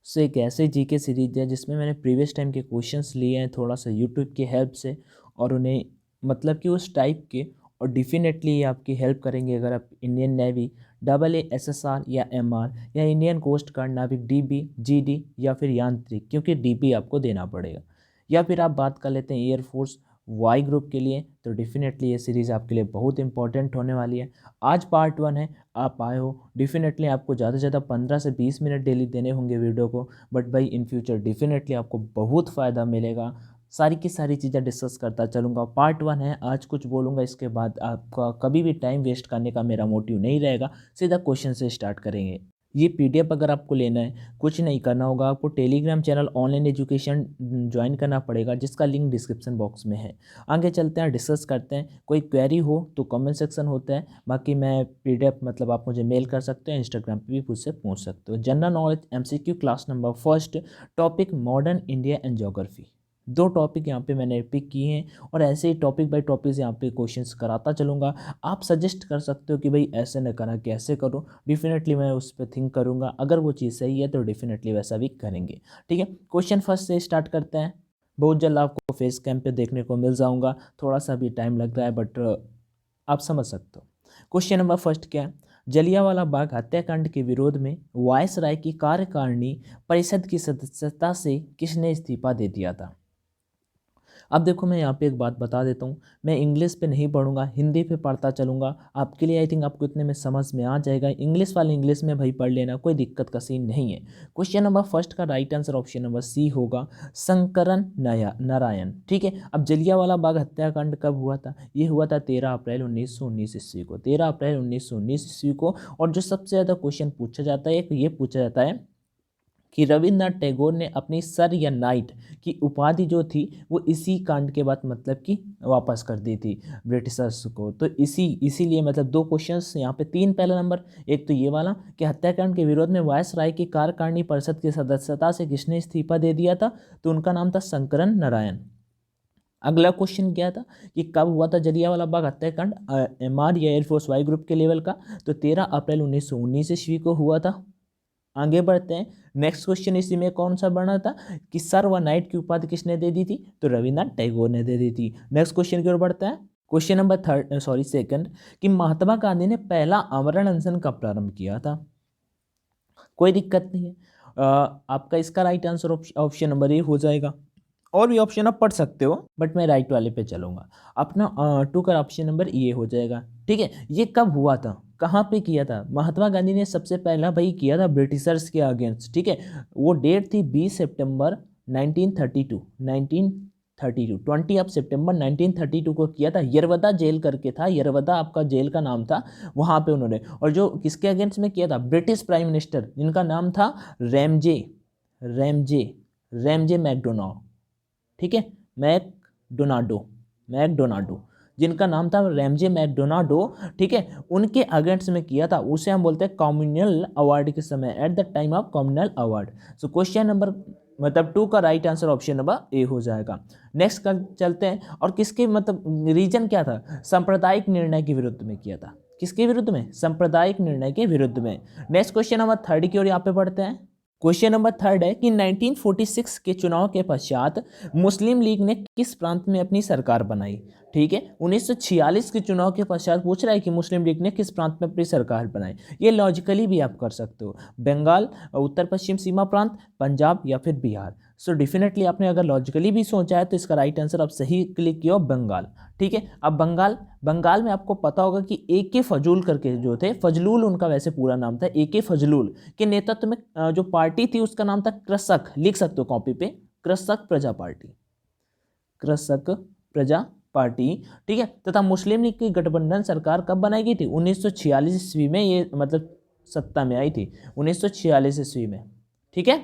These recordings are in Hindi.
सो एक ऐसे जीके सीरीज है जिसमें मैंने प्रीवियस टाइम के क्वेश्चंस लिए हैं थोड़ा सा यूट्यूब की हेल्प से, और उन्हें मतलब कि उस टाइप के, और डेफिनेटली ये आपकी हेल्प करेंगे अगर आप इंडियन नेवी, AA SSR या MR या इंडियन कोस्ट गार्ड नाविक DB GD या फिर यांत्रिक, क्योंकि DP आपको देना पड़ेगा, या फिर आप बात कर लेते हैं एयरफोर्स वाई ग्रुप के लिए, तो डेफिनेटली ये सीरीज़ आपके लिए बहुत इंपॉर्टेंट होने वाली है। आज पार्ट 1 है, आप आए हो, डेफिनेटली आपको ज़्यादा से ज़्यादा 15 से 20 मिनट डेली देने होंगे वीडियो को, बट भाई इन फ्यूचर डेफिनेटली आपको बहुत फ़ायदा मिलेगा। सारी की सारी चीज़ें डिस्कस करता चलूँगा। पार्ट 1 है, आज कुछ बोलूँगा, इसके बाद आपका कभी भी टाइम वेस्ट करने का मेरा मोटिव नहीं रहेगा, सीधा क्वेश्चन से स्टार्ट करेंगे। ये PDF अगर आपको लेना है, कुछ नहीं करना होगा, आपको Telegram channel online education join करना पड़ेगा, जिसका लिंक डिस्क्रिप्शन बॉक्स में है। आगे चलते हैं, डिस्कस करते हैं। कोई क्वेरी हो तो कमेंट सेक्शन होता है, बाकी मैं PDF मतलब आप मुझे मेल कर सकते हैं, इंस्टाग्राम पे भी मुझसे पूछ सकते हो। General knowledge MCQ class number first, topic modern India and geography. 2 topic यहाँ पे मैंने पिक किए हैं, और ऐसे ही टॉपिक बाय टॉपिक यहाँ पे क्वेश्चंस कराता चलूँगा। आप सजेस्ट कर सकते हो कि भाई ऐसे न करा, कैसे करूँ, डेफिनेटली मैं उस पर थिंक करूँगा। अगर वो चीज़ सही है तो डेफिनेटली वैसा भी करेंगे। ठीक है, क्वेश्चन फर्स्ट से स्टार्ट करते हैं। बहुत जल्द आपको फेस कैम पे देखने को मिल जाऊँगा, थोड़ा सा भी टाइम लग रहा है, बट आप समझ सकते हो। क्वेश्चन नंबर फर्स्ट क्या है? जलियांवाला बाग हत्याकांड के विरोध में वायसराय की कार्यकारिणी परिषद की सदस्यता से किसने इस्तीफा दे दिया था? अब देखो, मैं यहाँ पे एक बात बता देता हूँ, मैं इंग्लिश पे नहीं पढ़ूंगा, हिंदी पे पढ़ता चलूँगा। आपके लिए आई थिंक आपको इतने में समझ में आ जाएगा। इंग्लिश वाले इंग्लिश में भाई पढ़ लेना, कोई दिक्कत का सीन नहीं है। क्वेश्चन नंबर फर्स्ट का right answer option number C होगा, शंकरन नारायण। ठीक है, अब जलियांवाला बाग हत्याकांड कब हुआ था? ये हुआ था 13 अप्रैल 1919 ईस्वी को, 13 अप्रैल 1919 ईस्वी को। और जो सबसे ज़्यादा क्वेश्चन पूछा जाता है, ये पूछा जाता है कि रविन्द्रनाथ टैगोर ने अपनी सर या नाइट की उपाधि जो थी वो इसी कांड के बाद मतलब कि वापस कर दी थी ब्रिटिशर्स को। तो इसीलिए मतलब 2 क्वेश्चंस यहाँ पे, 3 पहला नंबर, एक तो ये वाला कि हत्याकांड के विरोध में वायसराय की कार्यकारिणी परिषद की सदस्यता से किसने इस्तीफा दे दिया था? तो उनका नाम था शंकरन नारायण। अगला क्वेश्चन क्या था कि कब हुआ था जलियांवाला बाग हत्याकांड? MR या एयरफोर्स वाई ग्रुप के लेवल का, तो 13 अप्रैल 1919 ईस्वी को हुआ था। आगे बढ़ते हैं, नेक्स्ट क्वेश्चन इसी में कौन सा बना था कि सर व नाइट की उपाधि किसने दे दी थी? तो रविन्द्रनाथ टैगोर ने दे दी थी। नेक्स्ट क्वेश्चन की ओर बढ़ते हैं। क्वेश्चन नंबर सेकंड कि महात्मा गांधी ने पहला आमरण अनशन कब प्रारंभ किया था? कोई दिक्कत नहीं है, आपका इसका right answer option number A हो जाएगा। और भी ऑप्शन आप पढ़ सकते हो, बट मैं राइट वाले पे चलूंगा। अपना 2 का ऑप्शन नंबर A हो जाएगा। ठीक है, ये कब हुआ था, कहाँ पे किया था? महात्मा गांधी ने सबसे पहला भाई किया था ब्रिटिशर्स के अगेंस्ट। ठीक है, वो डेट थी 20 सितंबर 1932, 20 सितंबर 1932 को किया था। यरवदा जेल करके था, यरवदा आपका जेल का नाम था, वहाँ पे उन्होंने। और जो किसके अगेंस्ट में किया था? ब्रिटिश प्राइम मिनिस्टर, जिनका नाम था रैमजे रैमजे रैमजे मैकडोनाल्ड। ठीक है, मैकडोनाल्डो, जिनका नाम था रैमजे मैकडोनाल्डो। ठीक है, उनके अगेंस्ट में किया था। उसे हम बोलते हैं कम्युनल अवार्ड के समय, at the time of communal award. So question number मतलब 2 का right answer option number A हो जाएगा। नेक्स्ट का चलते हैं, और किसके मतलब रीजन क्या था? सांप्रदायिक निर्णय के विरुद्ध में किया था। किसके विरुद्ध में? सांप्रदायिक निर्णय के विरुद्ध में। नेक्स्ट क्वेश्चन नंबर 3 की ओर यहाँ पे बढ़ते हैं। क्वेश्चन नंबर 3 है कि 1946 के चुनाव के पश्चात मुस्लिम लीग ने किस प्रांत में अपनी सरकार बनाई? ठीक है, 1946 के चुनाव के पश्चात पूछ रहा है कि मुस्लिम लीग ने किस प्रांत में अपनी सरकार बनाई। ये लॉजिकली भी आप कर सकते हो, बंगाल, उत्तर पश्चिम सीमा प्रांत, पंजाब या फिर बिहार। सो डेफिनेटली आपने अगर लॉजिकली भी सोचा है तो इसका राइट आंसर आप सही क्लिक किया, बंगाल। ठीक है, अब बंगाल में आपको पता होगा कि AK फजलूल करके जो थे, फजलूल उनका वैसे पूरा नाम था, AK फजलूल के नेतृत्व में जो पार्टी थी उसका नाम था कृषक। लिख सकते हो कॉपी पे, कृषक प्रजा पार्टी, कृषक प्रजा पार्टी। ठीक है, तथा मुस्लिम लीग की गठबंधन सरकार कब बनाई गई थी? 1946 ईस्वी में ये मतलब सत्ता में आई थी, 1946 ईस्वी में। ठीक है,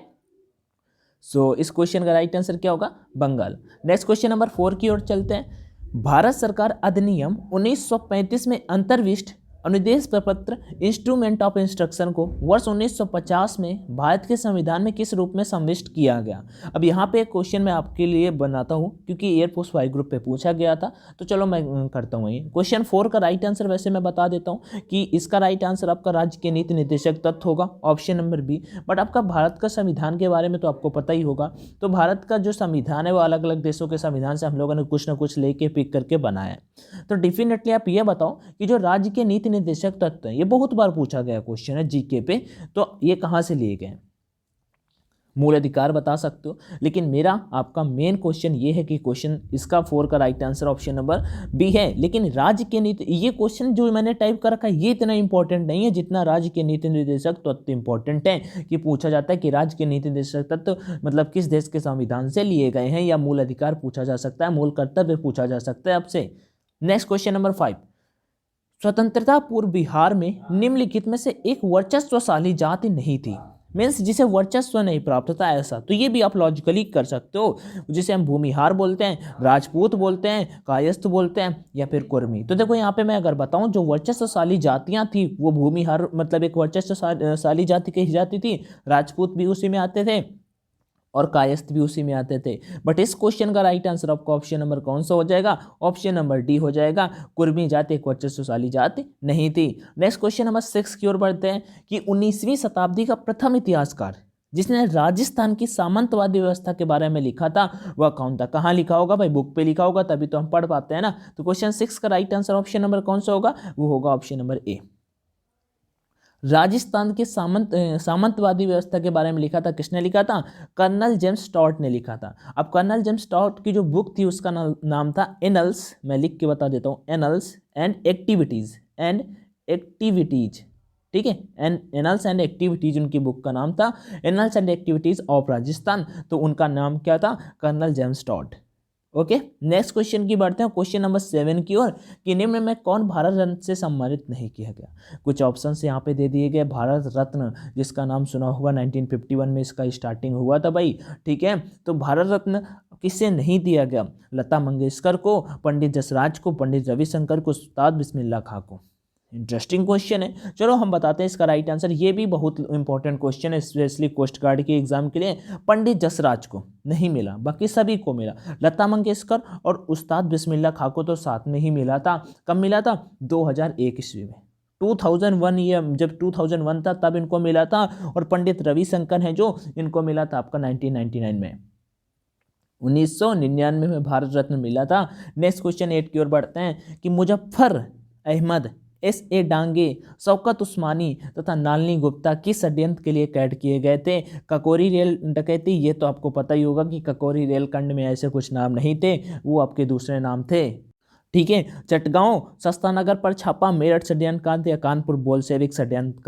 सो इस क्वेश्चन का राइट आंसर क्या होगा? बंगाल। नेक्स्ट क्वेश्चन नंबर 4 की ओर चलते हैं। भारत सरकार अधिनियम 1935 में अंतर्विष्ट अनुदेश प्रपत्र इंस्ट्रूमेंट ऑफ इंस्ट्रक्शन को वर्ष 1950 में भारत के संविधान में किस रूप में समाविष्ट किया गया। अब यहाँ पे एक क्वेश्चन मैं आपके लिए बनाता हूँ क्योंकि एयरफोर्स वाई ग्रुप पे पूछा गया था, तो चलो मैं करता हूँ। ये क्वेश्चन 4 का राइट आंसर वैसे मैं बता देता हूँ कि इसका राइट आंसर आपका राज्य के नीति निर्देशक तत्व होगा, ऑप्शन नंबर बी। बट आपका भारत का संविधान के बारे में तो आपको पता ही होगा, तो भारत का जो संविधान है वो अलग अलग देशों के संविधान से हम लोगों ने कुछ ना कुछ लेके पिक करके बनाया है। तो डेफिनेटली आप ये बताओ कि जो राज्य के नीति निर्देशक तत्व है, ये बहुत बार पूछा गया क्वेश्चन है जीके पे, तो ये कहाँ से लिए गए। मूल अधिकार बता सकते हो, लेकिन मेरा आपका मेन क्वेश्चन ये है कि क्वेश्चन इसका 4 का right answer option number B है। लेकिन राज्य के नीति, ये क्वेश्चन जो मैंने टाइप कर रखा है ये इतना इंपॉर्टेंट नहीं है जितना राज्य के नीति निर्देशक तत्व इंपॉर्टेंट है, कि पूछा जाता है कि राज्य के नीति निर्देशक तत्व मतलब किस देश के संविधान से लिए गए हैं, या मूल अधिकार पूछा जा सकता है, मूल कर्तव्य पूछा जा सकता है आपसे। नेक्स्ट क्वेश्चन नंबर 5, स्वतंत्रता पूर्व बिहार में निम्नलिखित में से एक वर्चस्वशाली जाति नहीं थी, मीन्स जिसे वर्चस्व नहीं प्राप्त था ऐसा। तो ये भी आप लॉजिकली कर सकते हो, जिसे हम भूमिहार बोलते हैं, राजपूत बोलते हैं, कायस्थ बोलते हैं, या फिर कुर्मी। तो देखो यहाँ पे मैं अगर बताऊं जो वर्चस्वशाली जातियां थी वो भूमिहार मतलब एक वर्चस्वशाली जाति की जाति थी, राजपूत भी उसी में आते थे और कायस्थ भी उसी में आते थे। बट इस क्वेश्चन का राइट आंसर आपका ऑप्शन नंबर कौन सा हो जाएगा, ऑप्शन नंबर डी हो जाएगा। कुर्मी जाति एक वर्चस्वशाली जाति नहीं थी। नेक्स्ट क्वेश्चन नंबर 6 की ओर बढ़ते हैं कि 19वीं शताब्दी का प्रथम इतिहासकार जिसने राजस्थान की सामंतवादी व्यवस्था के बारे में लिखा था वह कौन था। कहाँ लिखा होगा भाई, बुक पे लिखा होगा तभी तो हम पढ़ पाते हैं ना। तो क्वेश्चन 6 का राइट आंसर ऑप्शन नंबर कौन सा होगा, वो होगा ऑप्शन नंबर ए। राजस्थान के सामंतवादी व्यवस्था के बारे में लिखा था, किसने लिखा था, कर्नल जेम्स टॉड ने लिखा था। अब कर्नल जेम्स टॉड की जो बुक थी उसका नाम था एनल्स, मैं लिख के बता देता हूँ, एनल्स एंड एक्टिविटीज, ठीक है, एनल्स एंड एक्टिविटीज उनकी बुक का नाम था, annals and activities of Rajasthan. तो उनका नाम क्या था, colonel James Tod. Okay, next question की बढ़ते हैं, क्वेश्चन नंबर 7 की ओर कि निम्न में कौन भारत रत्न से सम्मानित नहीं किया गया। कुछ ऑप्शंस यहाँ पे दे दिए गए। भारत रत्न जिसका नाम सुना होगा 1951 में इसका स्टार्टिंग हुआ था भाई, ठीक है। तो भारत रत्न किसे नहीं दिया गया, लता मंगेशकर को, पंडित जसराज को, पंडित रविशंकर को, उस्ताद बिस्मिल्लाह खां को। इंटरेस्टिंग क्वेश्चन है, चलो हम बताते हैं इसका राइट आंसर। ये भी बहुत इंपॉर्टेंट क्वेश्चन है स्पेशली कोस्ट गार्ड के एग्जाम के लिए। पंडित जसराज को नहीं मिला, बाकी सभी को मिला। लता मंगेशकर और उस्ताद बिस्मिल्लाह खां को तो साथ में ही मिला था। कब मिला था, 2001 ईस्वी में, 2001 ये जब 2001 था तब इनको मिला था। और पंडित रविशंकर हैं जो, इनको मिला था आपका 1999 में, 1999 में भारत रत्न मिला था। नेक्स्ट क्वेश्चन 8 की ओर बढ़ते हैं कि मुजफ्फर अहमद, S.A. डांगे, शौकत उस्मानी तथा नालनी गुप्ता किस षड्यंत्र के लिए कैद किए गए थे। ककोरी रेल डकैती, ये तो आपको पता ही होगा कि ककोरी रेल कांड में ऐसे कुछ नाम नहीं थे, वो आपके दूसरे नाम थे, ठीक है। चटगांव सस्तानगर पर छापा, मेरठ षड्यंत्र कांड या कानपुर बोल्शेविक षड्यंत्र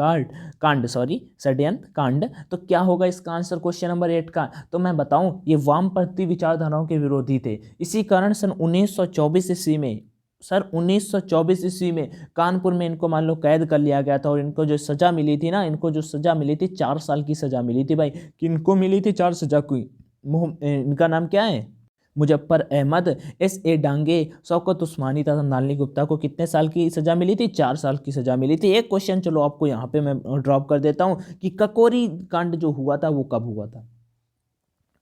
कांड। तो क्या होगा इसका आंसर क्वेश्चन नंबर 8 का। तो मैं बताऊं ये वामपंथी विचारधाराओं के विरोधी थे, इसी कारण सन 1924 ईस्वी में कानपुर में इनको मान लो कैद कर लिया गया था। और इनको जो सजा मिली थी ना, इनको जो सजा मिली थी 4 साल की सजा मिली थी भाई। किनको मिली थी 4 सजा की, इनका नाम क्या है, मुजफ्फर अहमद, S.A. डांगे, शौकत उस्मानी तथा नालनी गुप्ता को कितने साल की सजा मिली थी, 4 साल की सजा मिली थी। एक क्वेश्चन चलो आपको यहाँ पे मैं ड्रॉप कर देता हूँ कि ककोरी कांड जो हुआ था वो कब हुआ था।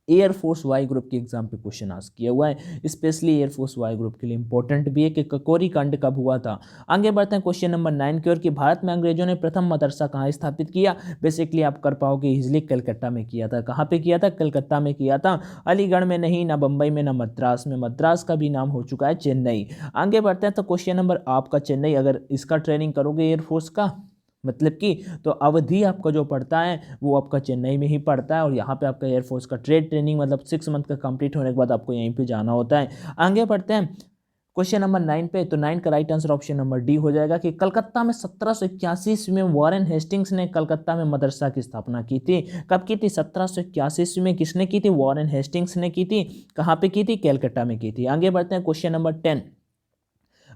एयरफोर्स वाई ग्रुप के एग्जाम पे क्वेश्चन आस्क किया हुआ है, स्पेशली एयरफोर्स वाई ग्रुप के लिए इंपॉर्टेंट भी है कि ककोरी कांड कब हुआ था। आगे बढ़ते हैं क्वेश्चन नंबर 9 की ओर कि भारत में अंग्रेजों ने प्रथम मदरसा कहाँ स्थापित किया। बेसिकली आप कर पाओगे इजली, कलकत्ता में किया था। कहाँ पे किया था, कलकत्ता में किया था, अलीगढ़ में नहीं, ना बम्बई में, ना मद्रास में। मद्रास का भी नाम हो चुका है चेन्नई। आगे बढ़ते हैं तो क्वेश्चन नंबर आपका चेन्नई, अगर इसका ट्रेनिंग करोगे एयरफोर्स का मतलब कि, तो अवधि आपका जो पड़ता है वो आपका चेन्नई में ही पड़ता है। और यहाँ पे आपका एयरफोर्स का ट्रेड ट्रेनिंग मतलब 6 मंथ का कंप्लीट होने के बाद आपको यहीं पे जाना होता है। आगे बढ़ते हैं क्वेश्चन नंबर 9 पे। तो 9 का right answer option number D हो जाएगा कि कलकत्ता में 1781 ईस्वी में वॉरेन हेस्टिंग्स ने कलकत्ता में मदरसा की स्थापना की थी। कब की थी, 1781 ईस्वी में। किसने की थी, वॉरेन हेस्टिंग्स ने की थी। कहाँ पे की थी, कलकत्ता में की थी। आगे बढ़ते हैं क्वेश्चन नंबर 10।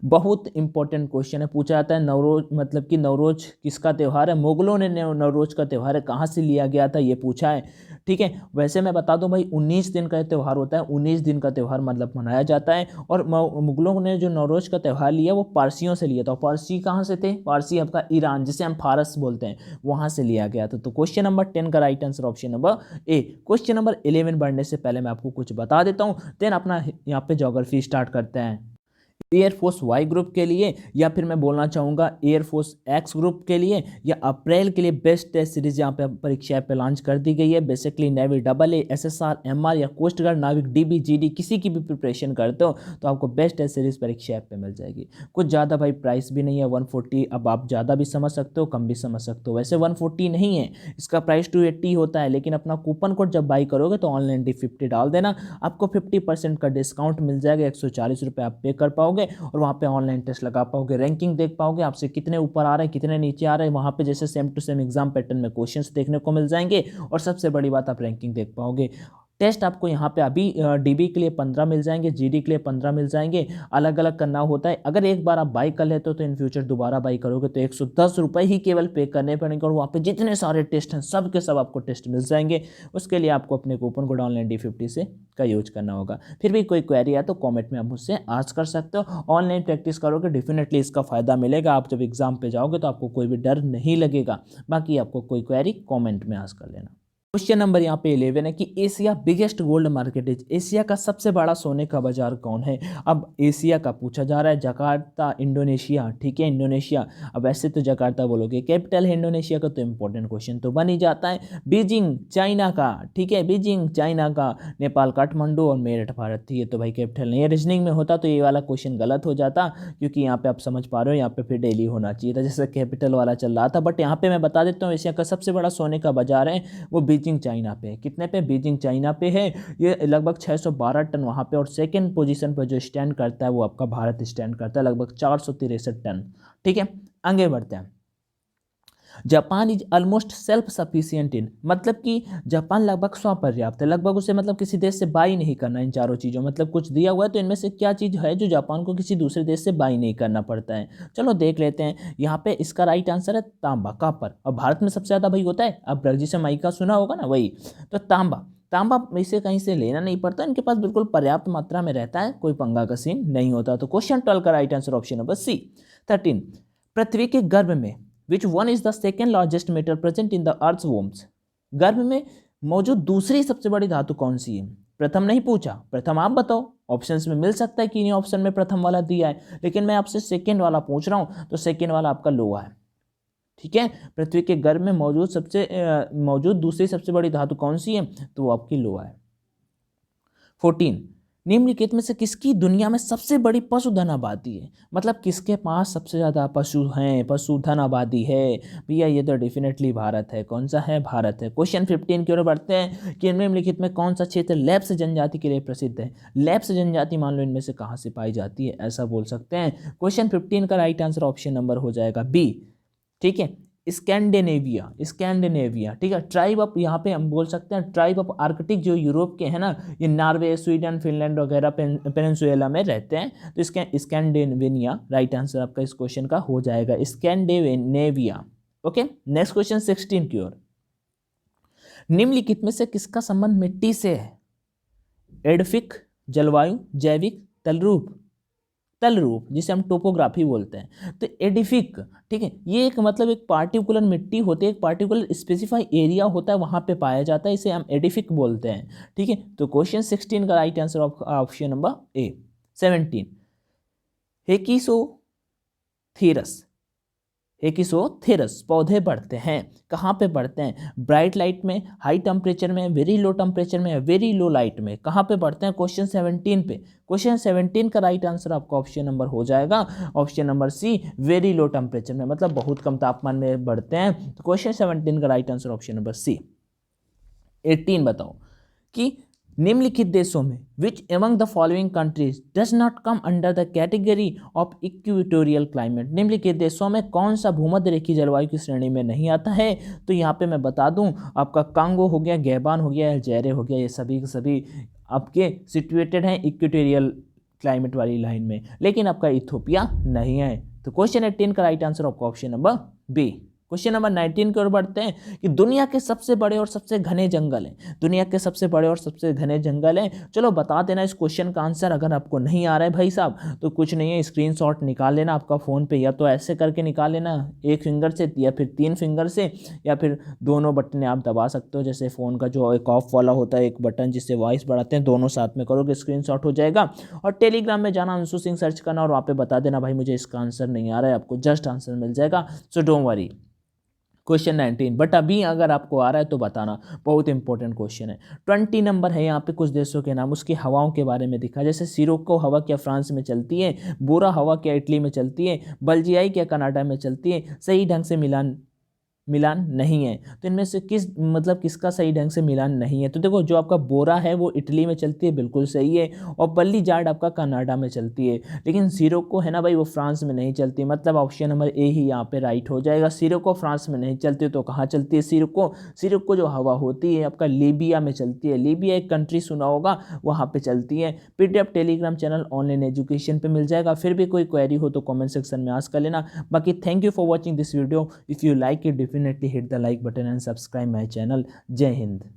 बहुत इंपॉर्टेंट क्वेश्चन है, पूछा जाता है नवरोज मतलब कि नवरोज किसका त्यौहार है, मुगलों ने नवरोज का त्यौहार है कहाँ से लिया गया था, ये पूछा है। ठीक है, वैसे मैं बता दूं भाई 19 दिन का त्यौहार होता है, 19 दिन का त्यौहार मतलब मनाया जाता है। और मुगलों ने जो नवरोज का त्यौहार लिया वो पारसियों से लिया था। पारसी कहाँ से थे, पारसी आपका ईरान जिसे हम फारस बोलते हैं, वहाँ से लिया गया था। तो क्वेश्चन नंबर 10 का right answer option number A. Question number 11 बढ़ने से पहले मैं आपको कुछ बता देता हूँ, देन अपना यहाँ पे ज्योग्राफी स्टार्ट करते हैं। एयरफोर्स वाई ग्रुप के लिए, या फिर मैं बोलना चाहूँगा एयरफोर्स एक्स ग्रुप के लिए, या अप्रैल के लिए बेस्ट टेस्ट सीरीज यहाँ पे परीक्षा पे लॉन्च कर दी गई है। Basically navy AA, SSR, MR या कोस्ट गार्ड, नाविक, DB, GD किसी की भी प्रिपरेशन करते हो तो आपको बेस्ट टेस्ट सीरीज परीक्षा ऐप पे मिल जाएगी। कुछ ज़्यादा भाई प्राइस भी नहीं है 140, अब आप ज़्यादा भी समझ सकते हो कम भी समझ सकते हो। वैसे 140 नहीं है, इसका प्राइस 280 होता है, लेकिन अपना कूपन कोड जब बाई करोगे तो ऑनलाइन D50 डाल देना, आपको 50% का डिस्काउंट मिल जाएगा। 140 रुपये आप पे कर पाओगे और वहाँ पे ऑनलाइन टेस्ट लगा पाओगे, रैंकिंग देख पाओगे, आपसे कितने ऊपर आ रहे हैं कितने नीचे आ रहे हैं, वहाँ पे जैसे same to same exam pattern में क्वेश्चंस देखने को मिल जाएंगे। और सबसे बड़ी बात आप रैंकिंग देख पाओगे। टेस्ट आपको यहाँ पे अभी DB के लिए 15 मिल जाएंगे, GD के लिए 15 मिल जाएंगे, अलग अलग करना होता है। अगर एक बार आप बाई कर लेते हो तो इन फ्यूचर दोबारा बाई करोगे तो 110 रुपये ही केवल पे करने पड़ेंगे और वहाँ पे जितने सारे टेस्ट हैं सब के सब आपको टेस्ट मिल जाएंगे। उसके लिए आपको अपने कूपन कोड ऑनलाइन D50 से का यूज करना होगा। फिर भी कोई क्वेरी है तो कमेंट में आप मुझसे आस्क कर सकते हो। ऑनलाइन प्रैक्टिस करोगे डेफिनेटली इसका फ़ायदा मिलेगा, आप जब एग्जाम पे जाओगे तो आपको कोई भी डर नहीं लगेगा। बाकी आपको कोई क्वेरी कमेंट में आस्क कर लेना। क्वेश्चन नंबर यहाँ पे 11 है कि Asia biggest gold market is, Asia का सबसे बड़ा सोने का बाजार कौन है। अब एशिया का पूछा जा रहा है, जकार्ता इंडोनेशिया, ठीक है इंडोनेशिया। अब ऐसे तो जकार्ता बोलोगे, कैपिटल है इंडोनेशिया का तो इंपॉर्टेंट क्वेश्चन तो बन ही जाता है। बीजिंग चाइना का, ठीक है बीजिंग चाइना का, नेपाल काठमांडू और मेरठ भारत थी। ये तो भाई कैपिटल नहीं है, रीजनिंग में होता तो ये वाला क्वेश्चन गलत हो जाता, क्योंकि यहाँ पे आप समझ पा रहे हो यहाँ पे फिर दिल्ली होना चाहिए था जैसे कैपिटल वाला चल रहा था। बट यहाँ पे मैं बता देता हूँ एशिया का सबसे बड़ा सोने का बाजार है वो बीजिंग चाइना पे है। कितने पे, बीजिंग चाइना पे है। ये लगभग 612 टन वहाँ पे, और सेकंड पोजीशन पर जो स्टैंड करता है वो आपका भारत स्टैंड करता है, लगभग 463 टन। ठीक है, आगे बढ़ते हैं। Japan is almost self sufficient in, मतलब कि जापान लगभग स्वपर्याप्त है, लगभग उसे मतलब किसी देश से बाई नहीं करना इन चारों चीज़ों, मतलब कुछ दिया हुआ है तो इनमें से क्या चीज़ है जो जापान को किसी दूसरे देश से बाई नहीं करना पड़ता है। चलो देख लेते हैं। यहाँ पे इसका राइट आंसर है तांबा, कॉपर। और भारत में सबसे ज़्यादा भाई होता है, अब जिसे माइका सुना होगा ना वही, तो तांबा। तांबा इसे कहीं से लेना नहीं पड़ता, इनके पास बिल्कुल पर्याप्त मात्रा में रहता है, कोई पंगा का सीन नहीं होता। तो क्वेश्चन 12 का right answer option number C। 13, पृथ्वी के गर्भ में which one is the second largest metal present in the earth वोम्स, गर्भ में मौजूद दूसरी सबसे बड़ी धातु कौन सी है। प्रथम नहीं पूछा, प्रथम आप बताओ, ऑप्शंस में मिल सकता है कि इन्हीं ऑप्शन में प्रथम वाला दिया है, लेकिन मैं आपसे सेकेंड वाला पूछ रहा हूं तो सेकेंड वाला आपका लोहा है। ठीक है, पृथ्वी के गर्भ में मौजूद दूसरी सबसे बड़ी धातु कौन सी है, तो वो आपकी लोहा है। 14, निम्नलिखित में से किसकी दुनिया में सबसे बड़ी पशुधन आबादी है, मतलब किसके पास सबसे ज़्यादा पशु हैं, पशुधन आबादी है। भैया ये तो डेफिनेटली भारत है। कौन सा है, भारत है। क्वेश्चन 15 की ओर बढ़ते हैं कि निम्नलिखित में कौन सा क्षेत्र लेप्स जनजाति के लिए प्रसिद्ध है। लेप्स जनजाति मान लो इनमें से कहाँ से पाई जाती है, ऐसा बोल सकते हैं। क्वेश्चन 15 का राइट आंसर ऑप्शन नंबर हो जाएगा B। ठीक है, स्कैंडिनेविया, स्कैंडिनेविया। ठीक है, ट्राइब ऑफ, यहाँ पे हम बोल सकते हैं ट्राइब ऑफ आर्कटिक जो यूरोप के हैं ना, ये नॉर्वे, स्वीडन, फिनलैंड वगैरह पेनिनसुला में रहते हैं, तो इसके स्कैंडिनेविया राइट आंसर आपका इस क्वेश्चन का हो जाएगा, स्कैंडिनेविया। ओके, नेक्स्ट क्वेश्चन 16 की ओर। निम्नलिखित में से किसका संबंध मिट्टी से है। एडफिक, जलवायु, जैविक, तल रूप जिसे हम टोपोग्राफी बोलते हैं। तो एडिफिक, ठीक है, ये एक मतलब एक पार्टिकुलर मिट्टी होती है, एक पार्टिकुलर स्पेसिफाई एरिया होता है, वहाँ पे पाया जाता है, इसे हम एडिफिक बोलते हैं। ठीक है, तो क्वेश्चन 16 का right answer option number A। 17, हेकिसोथेरस पौधे बढ़ते हैं, कहाँ पे बढ़ते हैं, ब्राइट लाइट में, हाई टेम्परेचर में, वेरी लो टेम्परेचर में, वेरी लो लाइट में, कहाँ पे बढ़ते हैं, क्वेश्चन 17 पे। क्वेश्चन 17 का राइट आंसर आपका ऑप्शन नंबर हो जाएगा option number C, very low temperature में, मतलब बहुत कम तापमान में बढ़ते हैं। तो क्वेश्चन 17 का right answer option number C। 18 बताओ कि निम्नलिखित देशों में which among the following countries does not come under the category of equatorial climate, निम्नलिखित देशों में कौन सा भूमध्य रेखीय जलवायु की श्रेणी में नहीं आता है। तो यहाँ पे मैं बता दूं आपका कांगो हो गया, गैबान हो गया, अल्जीरिया हो गया, ये सभी के सभी आपके सिचुएटेड हैं इक्वेटोरियल क्लाइमेट वाली लाइन में, लेकिन आपका इथोपिया नहीं है। तो क्वेश्चन 18 का राइट आंसर आपका option number B. Question number 19 की ओर बढ़ते हैं कि दुनिया के सबसे बड़े और सबसे घने जंगल हैं। दुनिया के सबसे बड़े और सबसे घने जंगल हैं। चलो बता देना इस क्वेश्चन का आंसर, अगर आपको नहीं आ रहा है भाई साहब तो कुछ नहीं है, स्क्रीनशॉट निकाल लेना आपका फ़ोन पे, या तो ऐसे करके निकाल लेना एक फिंगर से, या फिर 3 फिंगर से, या फिर दोनों बटन आप दबा सकते हो। जैसे फ़ोन का जो एक ऑफ वाला होता है एक बटन जिससे वॉइस बढ़ाते हैं, दोनों साथ में करोगे स्क्रीनशॉट हो जाएगा। और टेलीग्राम में जाना, अंशु सिंह सर्च करना और वहाँ पे बता देना भाई मुझे इसका आंसर नहीं आ रहा है, आपको जस्ट आंसर मिल जाएगा। So don't worry. Question 19, but अभी अगर आपको आ रहा है तो बताना, बहुत इंपॉर्टेंट क्वेश्चन है। 20 नंबर है यहाँ पे कुछ देशों के नाम, उसकी हवाओं के बारे में दिखा। जैसे सिरोको हवा क्या फ्रांस में चलती है, बोरा हवा क्या इटली में चलती है, बल्जियाई क्या कनाडा में चलती है, सही ढंग से मिलान नहीं है। तो इनमें से किसका सही ढंग से मिलान नहीं है? तो देखो जो आपका बोरा है वो इटली में चलती है, बिल्कुल सही है, और बल्ली जार्ड आपका कनाडा में चलती है। लेकिन सिरोको है ना भाई वो फ्रांस में नहीं चलती, मतलब ऑप्शन नंबर ए ही यहाँ पे राइट हो जाएगा। सिरोको फ्रांस में नहीं चलती तो कहाँ चलती है सिरोको जो हवा होती है आपका लीबिया में चलती है। लीबिया एक कंट्री सुना होगा, वहाँ पे चलती है। PDF Telegram channel online education पे मिल जाएगा। फिर भी कोई क्वेरी हो तो कमेंट सेक्शन में आस्क कर लेना। बाकी thank you for watching this video. If you like it definitely hit the like button and subscribe my channel. Jai Hind.